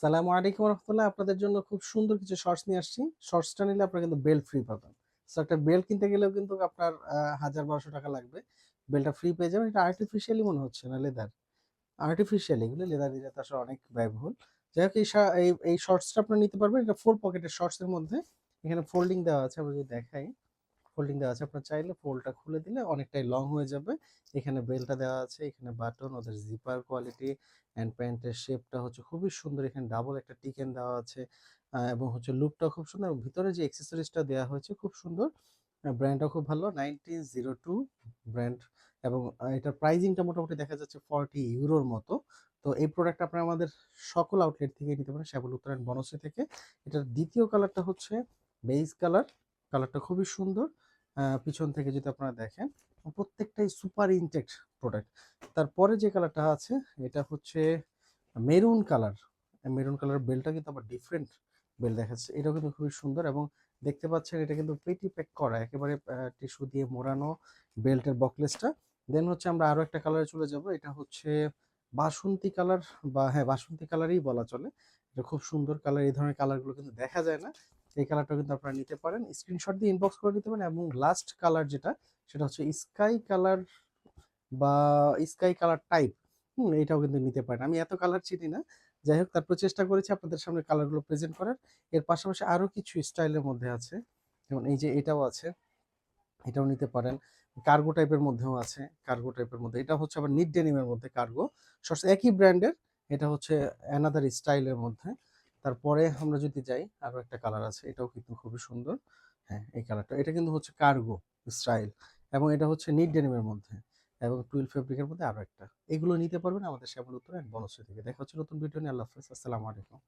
সালামু আলাইকুম রহমতুল্লাহ। আপনাদের জন্য খুব সুন্দর কিছু শর্টস নিয়ে আসছি। শর্টসটা নিলে আপনারা কিন্তু বেল্ট ফ্রি পাবেন। সো একটা বেল্ট কিনতে গেলেও কিন্তু আপনার ১,০০০-১,২০০ টাকা লাগবে। বেল্টটা ফ্রি পেয়ে যাবেন। এটা আর্টিফিশিয়ালি মনে হচ্ছে না, লেদার। আর্টিফিশিয়াল এগুলো, লেদার দিলে তো আসলে অনেক ব্যয়বহুল। যাই হোক, এই শর্টসটা আপনারা নিতে পারবেন। এটা 4 পকেটের শর্টস এর মধ্যে। এখানে ফোল্ডিং দেওয়া আছে, আমরা যদি দেখাই। ফোল্ডিং দেওয়া আছে, আপনার চাইলে ফোল্ডটা খুলে দিলে অনেকটাই লং হয়ে যাবে। এখানে বেলটা দেওয়া আছে, এখানে বাটন, ওদের জিপার কোয়ালিটি অ্যান্ড প্যান্টের শেপটা হচ্ছে খুবই সুন্দর। এখানে ডাবল একটা টিকেন দেওয়া আছে এবং হচ্ছে লুকটা খুব সুন্দর এবং ভিতরে যে অ্যাক্সেসরিজটা দেওয়া হয়েছে খুব সুন্দর। ব্র্যান্ডটা খুব ভালো, 1902 ব্র্যান্ড। এবং এটার প্রাইজিংটা মোটামুটি দেখা যাচ্ছে 40 ইউরোর মতো। তো এই প্রোডাক্ট আপনারা আমাদের সকল আউটলেট থেকে নিতে পারেন, শ্যাবল উত্তরায়ণ বনশ্রী থেকে। এটার দ্বিতীয় কালারটা হচ্ছে বেইজ কালার। কালারটা খুবই সুন্দর। পিছন থেকে যদি আপনারা দেখেন, প্রত্যেকটাই সুপার ইনটেক্ট প্রোডাক্ট। তারপরে যে কালারটা আছে এটা হচ্ছে মেরুন কালার। মেরুন কালার বেলটা কিন্তু আবার ডিফারেন্ট বেল দেখাচ্ছে, এটাও কিন্তু খুবই সুন্দর। এবং দেখতে পাচ্ছেন এটা কিন্তু পেটি প্যাক করা, একেবারে টিস্যু দিয়ে মোড়ানো বেল্টের বকলেসটা। দেন হচ্ছে আমরা আরো একটা কালারে চলে যাব, এটা হচ্ছে বাসন্তী কালার, বা হ্যাঁ বাসন্তী কালারই বলা চলে। এটা খুব সুন্দর কালার, এই ধরনের কালারগুলো কিন্তু দেখা যায় না। এই কালারটা কিন্তু আপনারা নিতে পারেন, স্ক্রিনশট দিয়ে ইনবক্স করে নিতে পারেন। এবং লাস্ট কালার যেটা, সেটা হচ্ছে স্কাই কালার বা স্কাই কালার টাইপ। এটাও কিন্তু নিতে পারেন। আমি এত কালার চিনি না। যাই হোক, তারপর চেষ্টা করেছি আপনাদের সামনে কালারগুলো প্রেজেন্ট করার। এর পাশাপাশি আরো কিছু স্টাইলের মধ্যে আছে, যেমন এই যে এটাও আছে, এটাও নিতে পারেন। কার্গো টাইপের মধ্যেও আছে, কার্গো টাইপের মধ্যে এটা হচ্ছে আবার নিট ডেনিমের মধ্যে কার্গো। সব একই ব্র্যান্ডের, এটা হচ্ছে অ্যানাদার স্টাইলের মধ্যে। তারপরে আমরা যদি যাই, আরো একটা কালার আছে, এটাও কিন্তু খুবই সুন্দর। হ্যাঁ, এই কালারটা, এটা কিন্তু হচ্ছে কার্গো স্টাইল এবং এটা হচ্ছে নিট ডেনিমের মধ্যে এবং টুইল ফেব্রিকের মধ্যে আরো একটা। এগুলো নিতে পারবেন আমাদের শ্যামল উত্তর অ্যান্ড বনশ্রী থেকে। দেখা হচ্ছে নতুন ভিডিও নিয়ে। আল্লাহ হাফেজ, আসসালামু আলাইকুম।